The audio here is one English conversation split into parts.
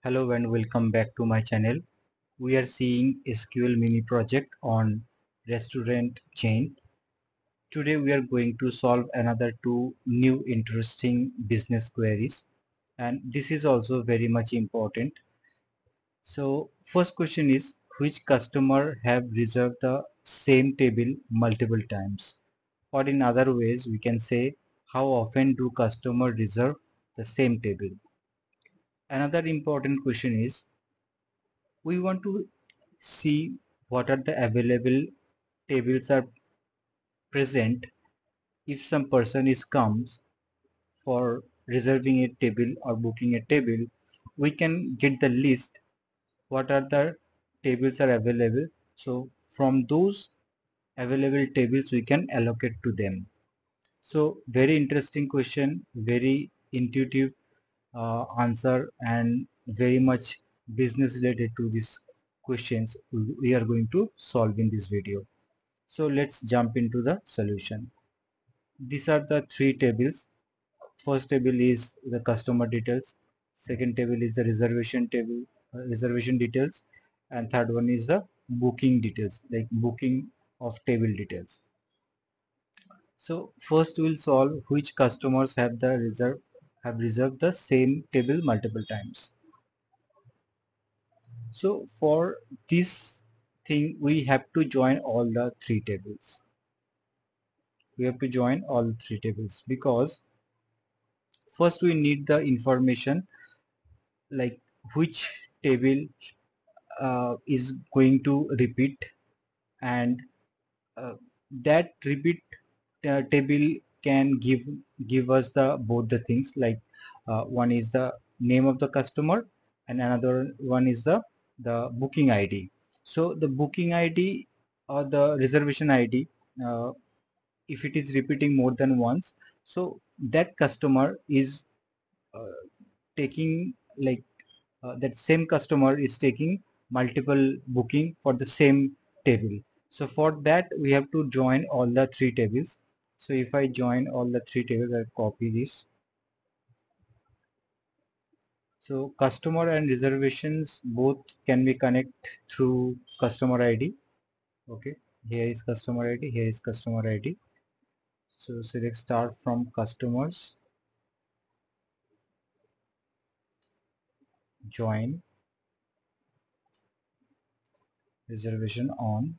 Hello and welcome back to my channel. We are seeing SQL mini project on restaurant chain. Today we are going to solve another two new interesting business queries, and this is also very much important. So first question is, which customer have reserved the same table multiple times? Or in other ways we can say, how often do customer reserve the same table? Another important question is, we want to see what are the available tables are present if some person is comes for reserving a table or booking a table. We can get the list what are the tables are available, so from those available tables we can allocate to them. So very interesting question, very intuitive answer, and very much business related to these questions we are going to solve in this video. So let's jump into the solution. These are the three tables. First table is the customer details, second table is the reservation table, reservation details, and third one is the booking details, like booking of table details. So first we'll solve which customers have reserved the same table multiple times. So for this thing we have to join all the three tables. We have to join all three tables because first we need the information like which table is going to repeat, and uh, that repeat table can give us the both the things like one is the name of the customer and another one is the booking ID. So the booking ID or the reservation ID, uh, if it is repeating more than once, so that customer is taking like that same customer is taking multiple booking for the same table. So for that we have to join all the three tables. So if I join all the three tables, I copy this. So customer and reservations both can be connect through customer ID. Okay, here is customer ID, here is customer ID. So select start from customers, join reservation on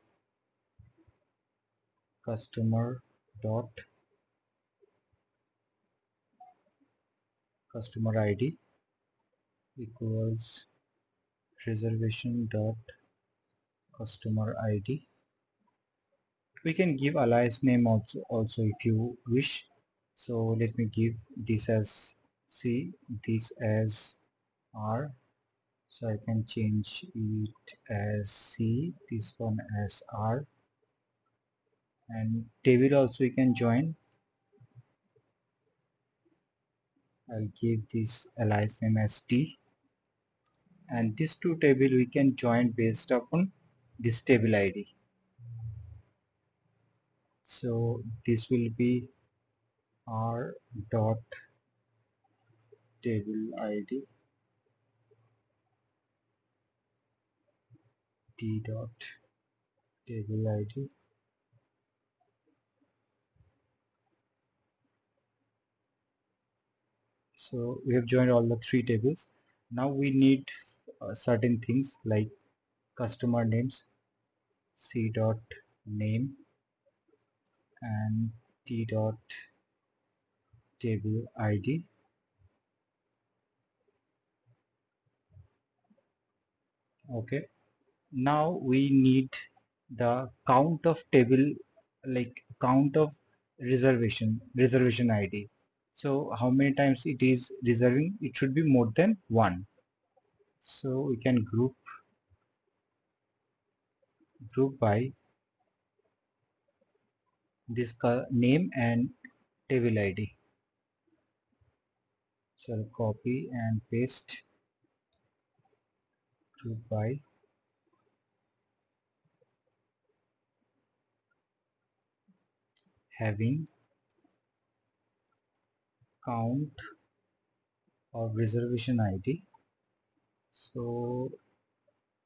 customer dot customer ID equals reservation dot customer ID. We can give alias name also if you wish. So let me give this as C, this as R. So I can change it as C, this one as R, and table also you can join. I'll give this alias name as T, and these two table we can join based upon this table ID. So this will be R dot table ID, T dot table ID. So we have joined all the three tables. Now we need certain things like customer names, C dot name, and T dot table ID. Okay. Now we need the count of table, like count of reservation ID. So how many times it is reserving? It should be more than one. So we can group by this name and table ID. So I'll copy and paste group by having count of reservation ID So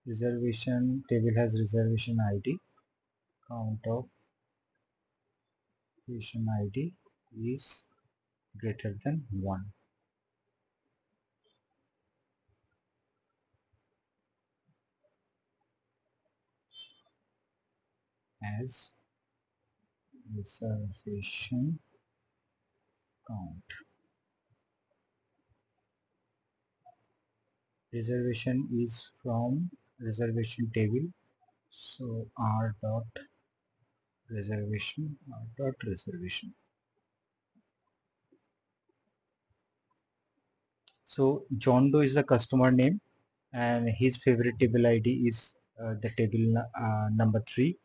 reservation table has reservation ID. Count of patient ID is greater than 1. As reservation count. Reservation is from reservation table. So r dot reservation. So John Doe is the customer name, and his favorite table ID is the table number 3,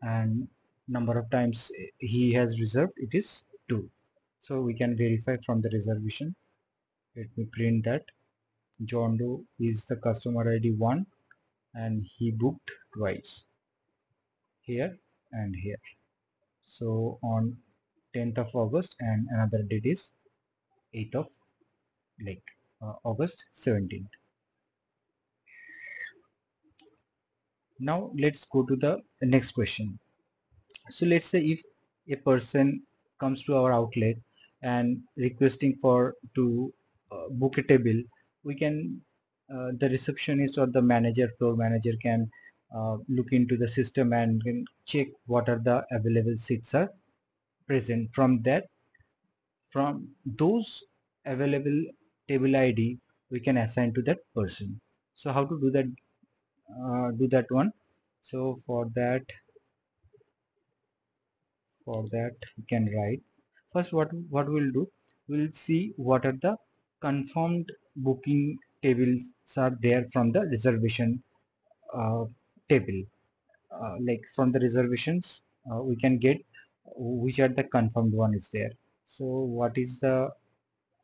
and number of times he has reserved it is 2. So we can verify from the reservation. Let me print that John Doe is the customer ID 1 and he booked twice, here and here. So on 10th of August, and another date is 8th of like August 17th. Now let's go to the next question. So let's say if a person comes to our outlet and requesting for to book a table, we can the receptionist or the manager, floor manager can look into the system and can check what are the available seats are present. From those available table ID, we can assign to that person. So how to do that? Do that one. So for that we can write first what we'll do, we'll see what are the confirmed booking tables are there from the reservation table. Like from the reservations we can get which are the confirmed one is there. So what is the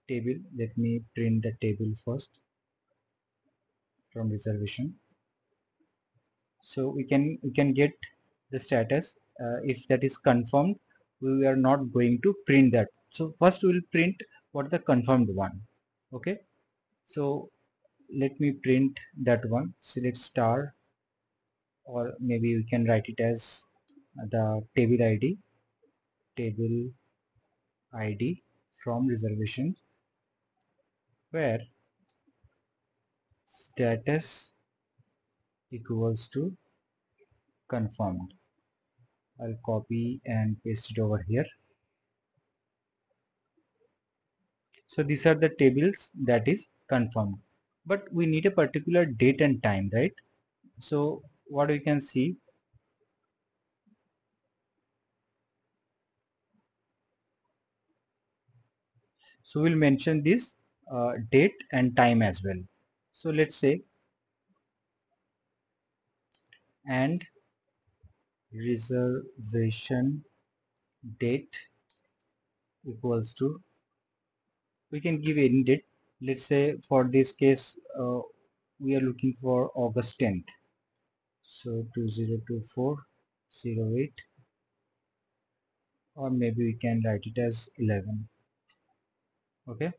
table? Let me print the table first from reservation. So we can get the status. If that is confirmed, we are not going to print that. So first we will print what the confirmed one. Okay, so let me print that one. Select star, or maybe we can write it as the table id from reservations, where status equals to confirmed. I'll copy and paste it over here. So these are the tables that is confirmed, but we need a particular date and time, right? So what we can see, so we'll mention this date and time as well. So let's say and reservation date equals to, we can give any date. Let's say for this case we are looking for August 10th. So 2024-08, or maybe we can write it as 11. Okay,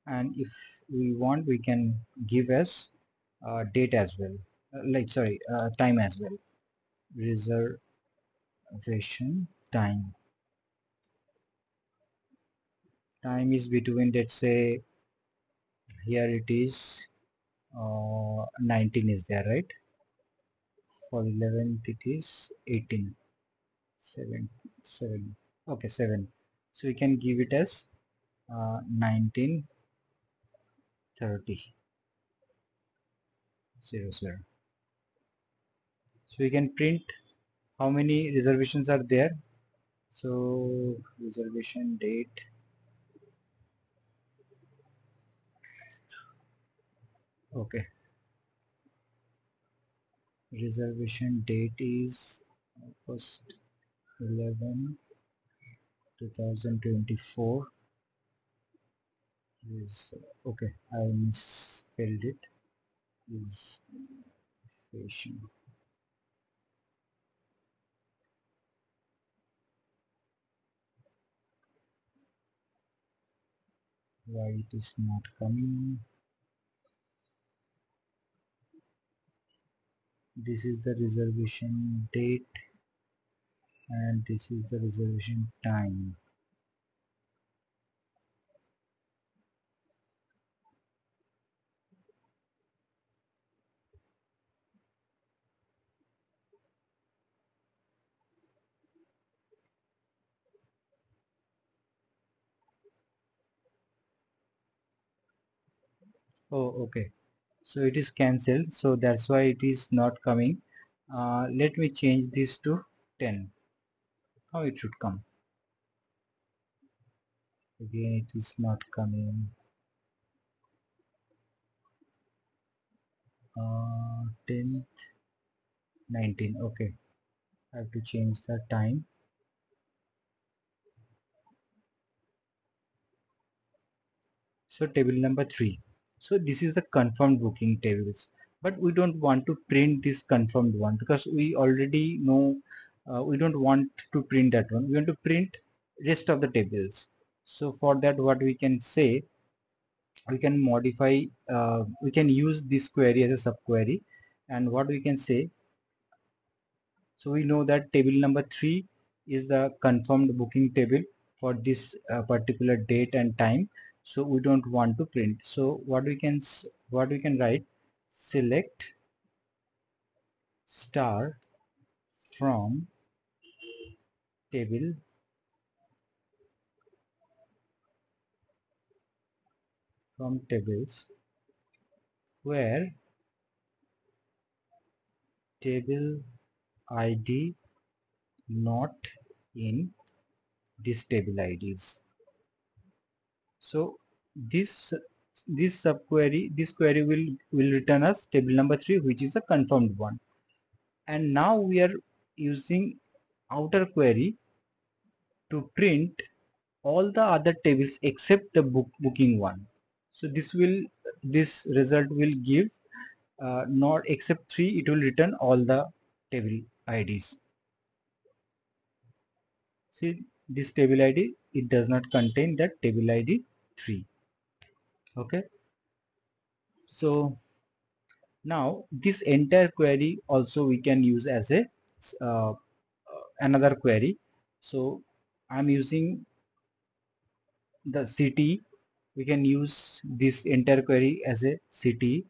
and if we want we can give as date as well, time as well. Reservation time is between, let's say here it is 19 is there, right? For 11th it is 18. 7. Okay, 7. So we can give it as 1930 00. So we can print how many reservations are there. So reservation date, okay, reservation date is first 11 2024 is, okay, I misspelled it, is fashion. Why it is not coming? This is the reservation date and this is the reservation time. Oh, okay. So it is cancelled, so that's why it is not coming. Let me change this to 10. How it should come? Again, it is not coming. 10th, 19. Okay, I have to change the time. So table number 3. So this is the confirmed booking tables, but we don't want to print this confirmed one because we already know we don't want to print that one. We want to print rest of the tables. So for that, what we can say, we can modify, we can use this query as a subquery, and what we can say, so we know that table number 3 is the confirmed booking table for this particular date and time, so we don't want to print. So what we can write, select star from table from tables where table id not in this table IDs. So this subquery, this query will return us table number 3, which is a confirmed one. And now we are using outer query to print all the other tables except the booking one. So this result will give not except 3, it will return all the table IDs. See, this table ID, it does not contain that table ID 3. Okay, so now this entire query also we can use as a another query. So I'm using the city. We can use this entire query as a city,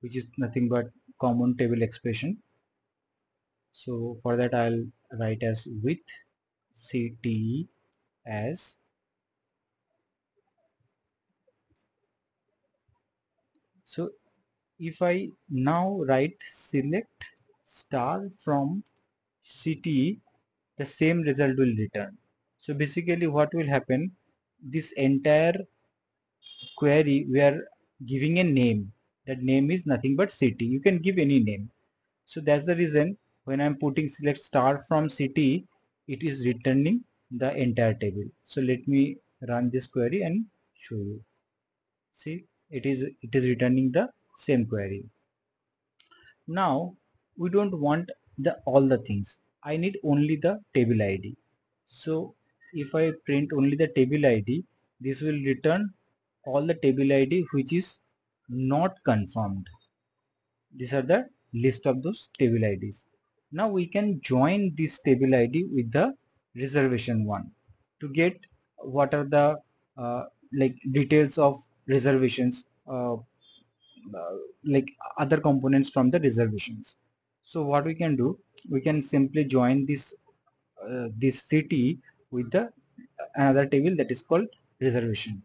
which is nothing but common table expression. So for that I'll write as with city as, so if I now write select star from city, the same result will return. So basically what will happen, this entire query we are giving a name. That name is nothing but city. You can give any name. So that's the reason when I'm putting select star from city, it is returning the entire table. So let me run this query and show you. See, it is returning the same query. Now we don't want the all the things. I need only the table ID. So if I print only the table ID, this will return all the table ID which is not confirmed. These are the list of those table IDs. Now we can join this table ID with the reservation one to get what are the like details of reservations, like other components from the reservations. So what we can do, we can simply join this city with the another table that is called reservation.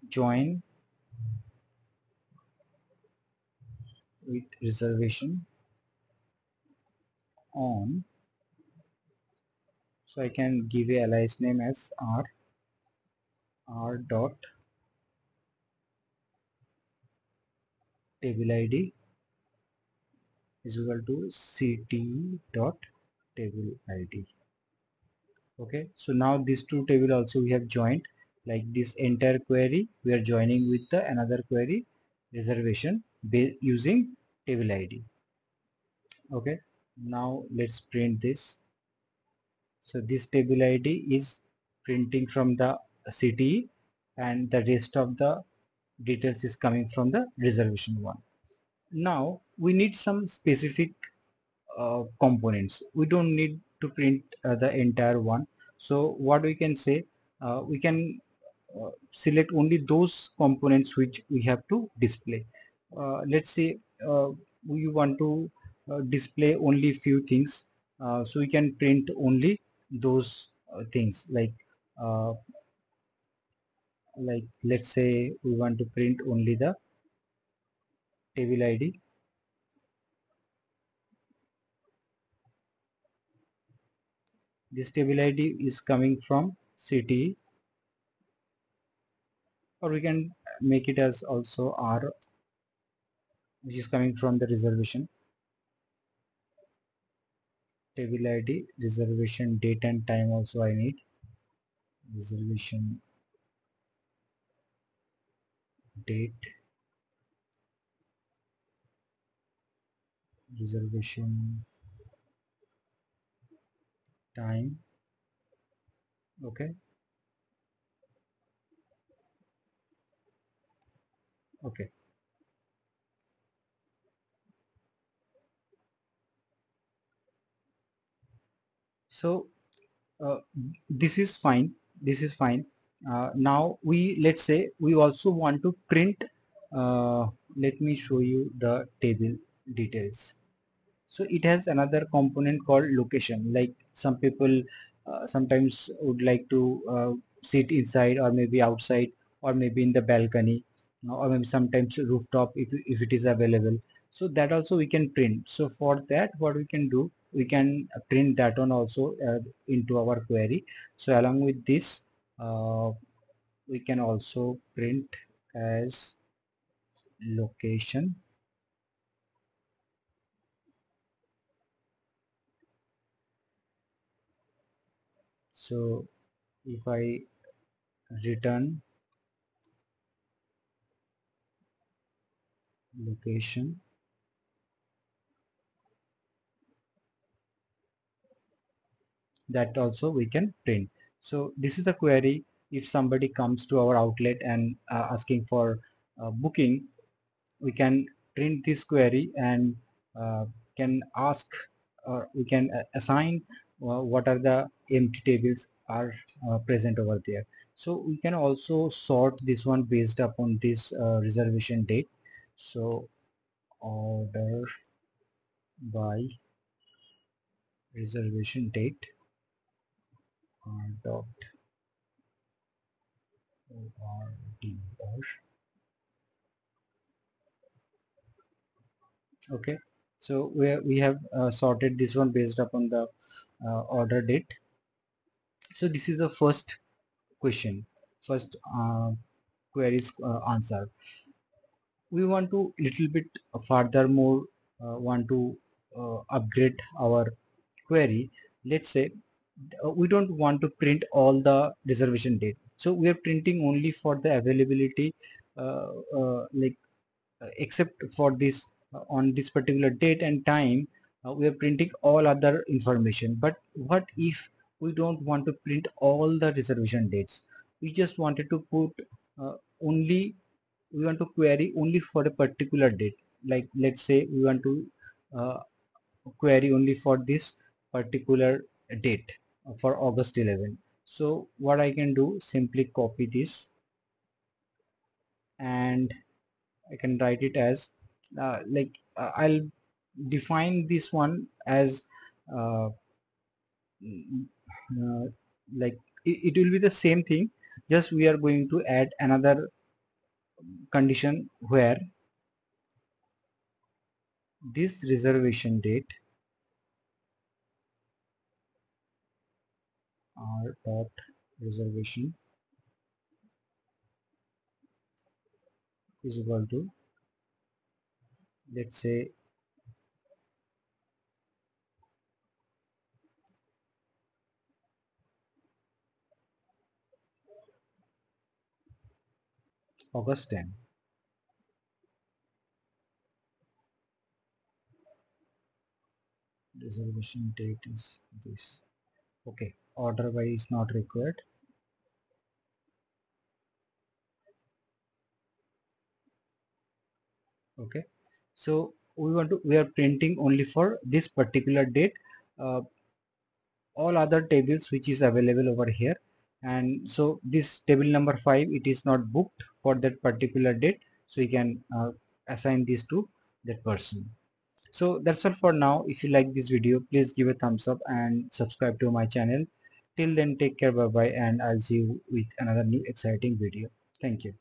Join with reservation on. So I can give a alias name as r dot table id is equal to ct dot table id. Okay, so now these two table also we have joined, like this entire query we are joining with the another query reservation using table id. Okay, now let's print this. So this table id is printing from the city and the rest of the details is coming from the reservation one. Now we need some specific components. We don't need to print the entire one. So what we can say, we can select only those components which we have to display. Let's say we want to display only few things, so we can print only those things, uh, like let's say we want to print only the table ID. This table ID is coming from city, or we can make it as also R, which is coming from the reservation. Table ID, reservation date and time also I need. Reservation date, reservation time. Okay, okay. So uh, this is fine. This is fine. Now we, let's say we also want to print. Let me show you the table details. So it has another component called location. Like some people sometimes would like to sit inside, or maybe outside, or maybe in the balcony, or maybe sometimes rooftop if it is available. So that also we can print. So for that, what we can do, we can print that one also into our query. So along with this, we can also print as location. So if I return location, that also we can print. So this is a query. If somebody comes to our outlet and asking for booking, we can print this query and can ask, or we can assign what are the empty tables are present over there. So we can also sort this one based upon this reservation date. So order by reservation date, dot order. Okay, so we have sorted this one based upon the order date. So this is the first question, first queries answer. We want to little bit furthermore want to upgrade our query. Let's say we don't want to print all the reservation date, so we are printing only for the availability, like except for this on this particular date and time, we are printing all other information. But what if we don't want to print all the reservation dates? We just wanted to put only, we want to query only for a particular date. Like let's say we want to uh, query only for this particular date, for August 11. So what I can do, simply copy this and I can write it as I'll define this one as uh, mm, uh, like it will be the same thing, just we are going to add another condition where this reservation date r dot reservation is equal to, let's say, August 10. Reservation date is this. Okay, order by is not required. Okay, so we are printing only for this particular date, all other tables which is available over here. And so this table number 5, it is not booked for that particular date, so you can assign this to that person. So that's all for now. If you like this video, please give a thumbs up and subscribe to my channel. Till then, take care, bye bye, and I'll see you with another new exciting video. Thank you.